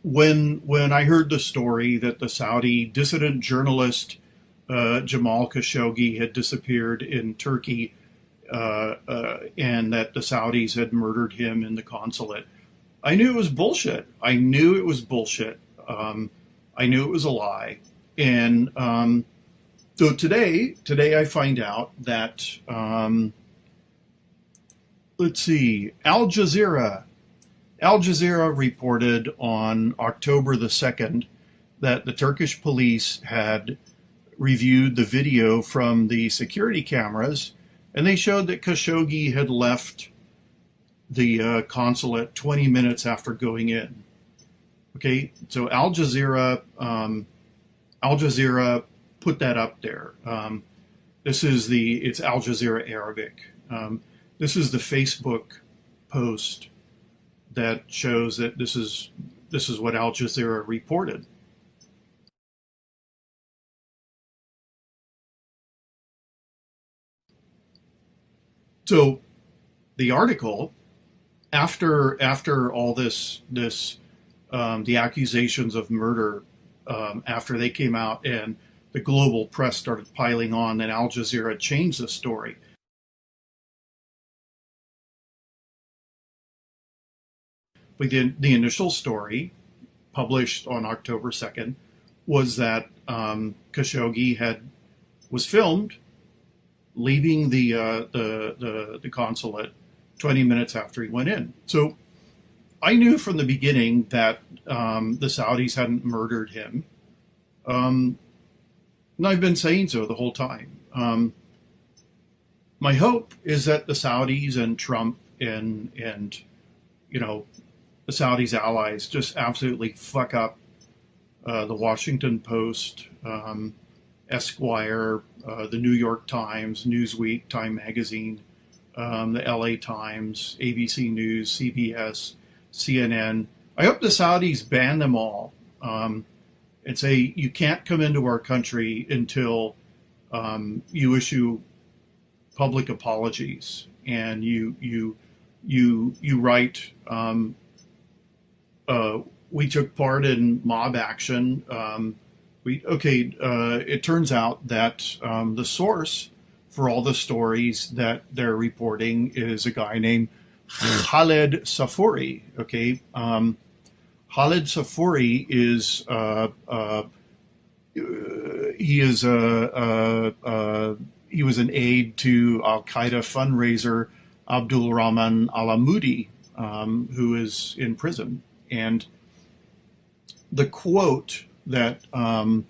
when I heard the story that the Saudi dissident journalist Jamal Khashoggi had disappeared in Turkey, and that the Saudis had murdered him in the consulate, I knew it was bullshit. I knew it was bullshit. I knew it was a lie. And so today I find out that, let's see, Al Jazeera reported on October the 2nd that the Turkish police had reviewed the video from the security cameras, and they showed that Khashoggi had left the consulate 20 minutes after going in. Okay, so Al Jazeera put that up there. It's Al Jazeera Arabic. This is the Facebook post that shows that this is what Al Jazeera reported. So the article, after all this the accusations of murder, after they came out and the global press started piling on, and Al Jazeera changed the story. But the initial story, published on October 2nd, was that Khashoggi was filmed leaving the consulate 20 minutes after he went in. So I knew from the beginning that the Saudis hadn't murdered him. And I've been saying so the whole time. My hope is that the Saudis and Trump and the Saudis' allies just absolutely fuck up the Washington Post, Esquire, the New York Times, Newsweek, Time Magazine, the LA Times, ABC News, CBS, CNN. I hope the Saudis ban them all, and say you can't come into our country until you issue public apologies and you write. We took part in mob action. It turns out that the source for all the stories that they're reporting is a guy named Khaled Safouri. Okay, Khaled Safouri is he was an aide to Al Qaeda fundraiser Abdul Rahman Alamudi, who is in prison. And the quote that Khaled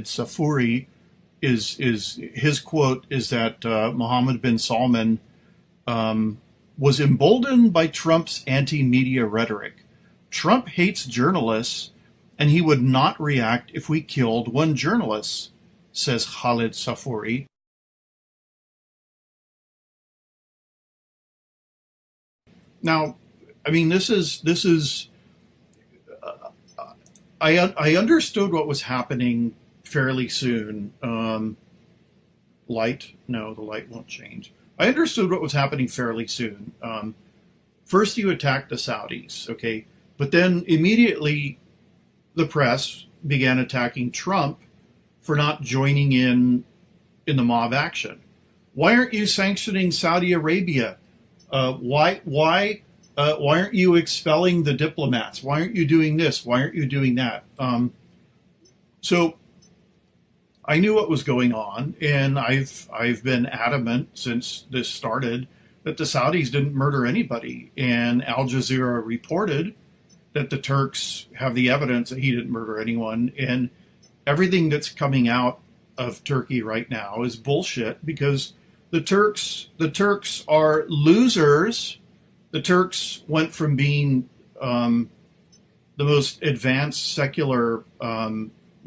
Safouri is his quote is that Mohammed bin Salman was emboldened by Trump's anti-media rhetoric. Trump hates journalists, and he would not react if we killed one journalist, says Khaled Safouri. Now, I mean, this is. I understood what was happening fairly soon. Light? No, the light won't change. I understood what was happening fairly soon. First, you attacked the Saudis, okay, but then immediately the press began attacking Trump for not joining in the mob action. Why aren't you sanctioning Saudi Arabia? Why aren't you expelling the diplomats? Why aren't you doing this? Why aren't you doing that? So I knew what was going on, and I've been adamant since this started that the Saudis didn't murder anybody. And Al Jazeera reported that the Turks have the evidence that he didn't murder anyone. And everything that's coming out of Turkey right now is bullshit, because the Turks are losers. The Turks went from being the most advanced secular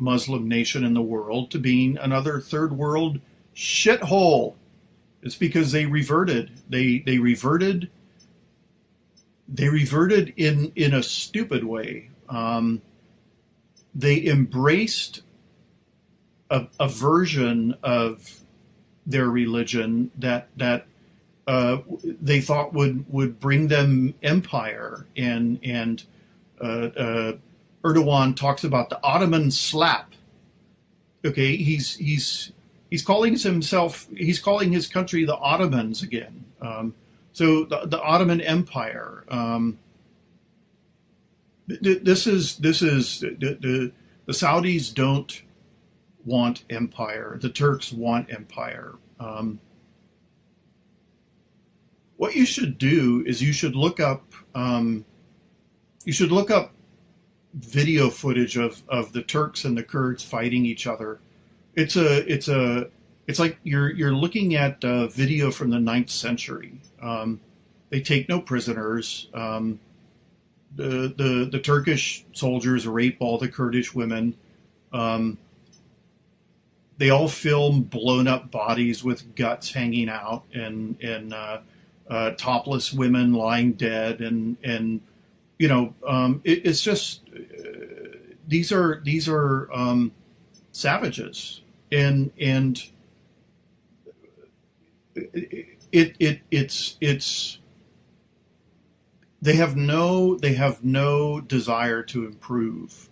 Muslim nation in the world to being another third world shithole. It's because they reverted. They reverted in a stupid way. They embraced a version of their religion that they thought would bring them empire, and Erdogan talks about the Ottoman slap. Okay, he's calling his country the Ottomans again. So the Ottoman Empire. This is the Saudis don't want empire. The Turks want empire. What you should do is you should look up video footage of the Turks and the Kurds fighting each other. It's like you're looking at video from the 9th century. They take no prisoners. The Turkish soldiers rape all the Kurdish women. They all film blown up bodies with guts hanging out, and topless women lying dead, and it's just these are savages, and it's they have no desire to improve.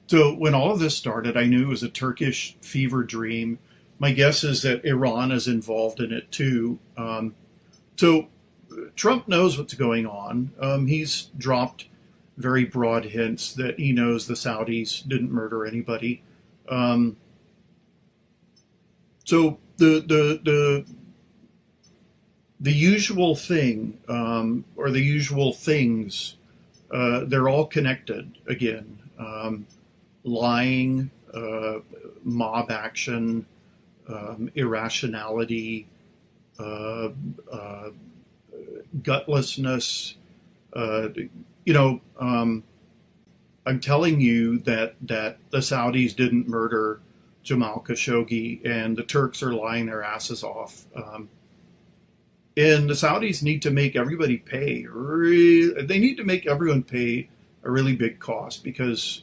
So when all of this started, I knew it was a Turkish fever dream. My guess is that Iran is involved in it too. So Trump knows what's going on. He's dropped very broad hints that he knows the Saudis didn't murder anybody. So the usual thing, or the usual things, they're all connected again. Lying, mob action, irrationality, gutlessness. I'm telling you that the Saudis didn't murder Jamal Khashoggi, and the Turks are lying their asses off. And the Saudis need to make everybody pay. They need to make everyone pay a really big cost, because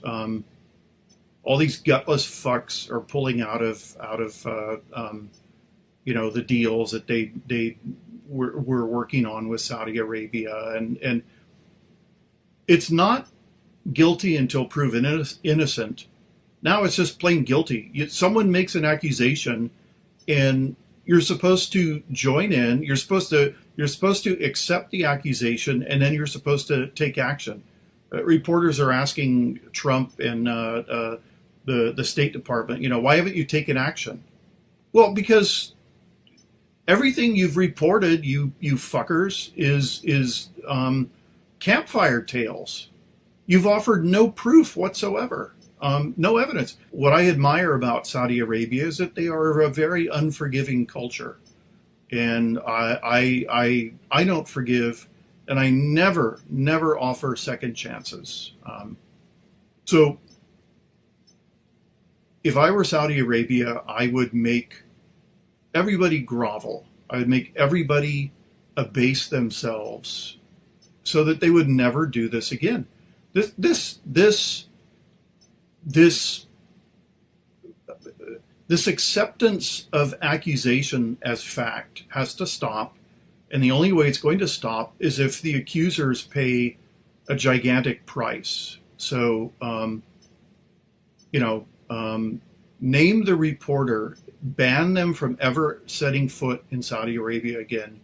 all these gutless fucks are pulling out of the deals that they were working on with Saudi Arabia, and it's not guilty until proven innocent. Now it's just plain guilty. Someone makes an accusation, and you're supposed to join in. You're supposed to accept the accusation, and then you're supposed to take action. Reporters are asking Trump and the State Department, why haven't you taken action? Well, because everything you've reported, you fuckers, is campfire tales. You've offered no proof whatsoever. No evidence. What I admire about Saudi Arabia is that they are a very unforgiving culture, and I don't forgive, and I never offer second chances. So if I were Saudi Arabia, I would make everybody grovel. I would make everybody abase themselves, so that they would never do this again. This acceptance of accusation as fact has to stop, and the only way it's going to stop is if the accusers pay a gigantic price. So, name the reporter, ban them from ever setting foot in Saudi Arabia again,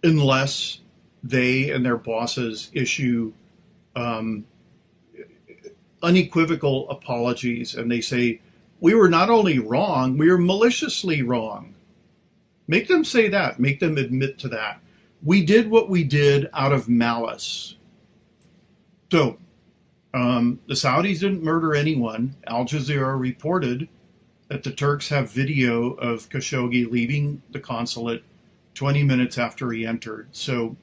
unless they and their bosses issue unequivocal apologies, and they say, we were not only wrong, we were maliciously wrong. Make them say that. Make them admit to that. We did what we did out of malice. So, the Saudis didn't murder anyone. Al Jazeera reported that the Turks have video of Khashoggi leaving the consulate 20 minutes after he entered. So,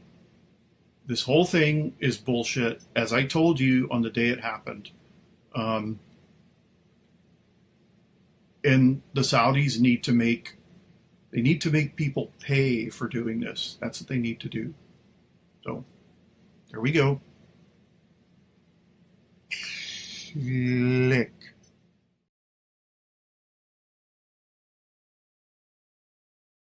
this whole thing is bullshit, as I told you on the day it happened. And the Saudis need to make people pay for doing this. That's what they need to do. So, there we go. Lick.